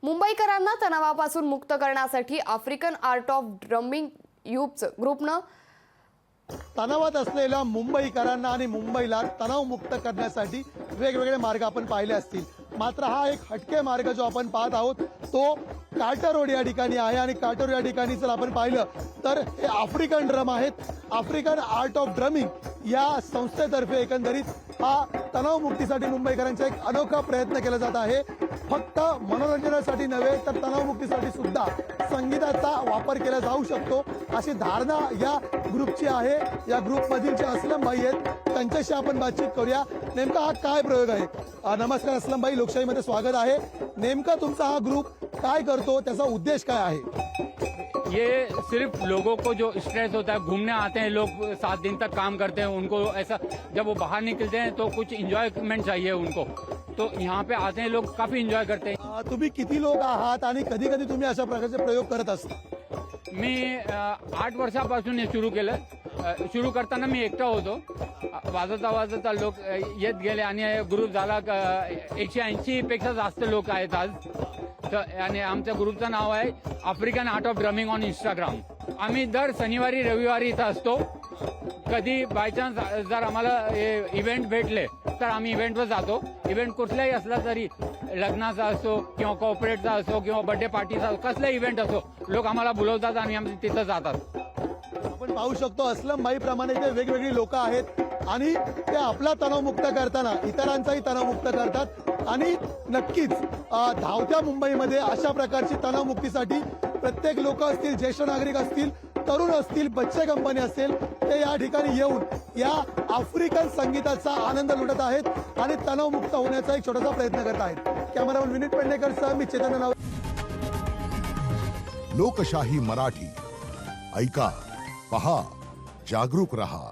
मुंबईकरांना तणावापासून मुक्त करण्यासाठी African art of drumming youth ग्रुपनं तणावात असलेल्या मुंबईकरांना आणि मुंबईला तणावमुक्त करण्यासाठी वेगवेगळे मार्ग आपण पाहिले असतील, मात्र हा एक हटके मार्ग जो आपण पाहत आहोत तो कार्टर रोड या ठिकाणी आहे। आणि कार्टर रोड या ठिकाणी जर आपण पाहिलं तर हे आफ्रिकन ड्रम आहेत। आफ्रिकन आर्ट ऑफ ड्रमिंग या संस्थेतर्फे एकंदरीत हा तणावमुक्तीसाठी मुंबईकरांचा एक अनोखा प्रयत्न केला जात आहे। फक्त मनोरंजनासाठी नव्हे तर तणावमुक्तीसाठी सुद्धा संगीताचा वापर केला जाऊ शकतो अशी धारणा या ग्रुपची आहे। या ग्रुपमधील जे असलम भाई आहेत त्यांच्याशी आपण बातचीत करूया। नेमका हा काय प्रयोग आहे? नमस्कार असलम भाई, लोकशाहीमध्ये स्वागत आहे। नेमका तुमचा हा ग्रुप काय करतो, त्याचा उद्देश काय आहे? ये सिर्फ लोगों को जो स्ट्रेस होता है, घूमने आते हैं लोग 7 दिन तक काम करते हैं, उनको ऐसा जब वो बाहर निकलते हैं तो कुछ एंजॉयमेंट चाहिए उनको, तो यहाँ पे आते हैं लोग, काफी एंजॉय करते हैं। तुम्ही किती लोक आहात आणि कधी कधी तुम्ही अशा प्रकारचे प्रयोग करत असता? मी 8 वर्षापासून हे सुरू केलं। सुरू करताना मी एकटा होतो, वाजता लोक येत गेले आणि ग्रुप झाला 180 पेक्षा जास्त लोक आहेत आज। आणि आमच्या ग्रुपचं नाव आहे African art of drumming on Instagram. आम्ही दर शनिवारी रविवारी इथं असतो। कधी बायचान्स जर आम्हाला इव्हेंट भेटले तर आम्ही इव्हेंटवर जातो। इव्हेंट कुठलाही असला तरी, लग्नाचा असो किंवा कॉर्पोरेटचा असो किंवा बर्थडे पार्टीचा, कसलाही इव्हेंट असो, लोक आम्हाला बोलवतात आणि आम्ही तिथं जातात। आपण पाहू शकतो असलम भाई प्रमाणे ते वेगवेगळी लोक आहेत आणि ते आपला तणावमुक्त करताना इतरांचाही तणावमुक्त करतात। आणि नक्कीच धावत्या मुंबईमध्ये अशा प्रकारची तणावमुक्तीसाठी प्रत्येक लोक असतील, ज्येष्ठ नागरिक असतील, तरुण असतील, बच्चे कंपनी असेल, ते या ठिकाणी येऊन या आफ्रिकन संगीताचा आनंद लुटत आहेत आणि तणावमुक्त होण्याचा एक छोटासा प्रयत्न करत आहेत। कॅमेरामन विनीत पेडणेकर सह मी चेतन नाव। लोकशाही मराठी ऐका, पहा, जागरूक रहा।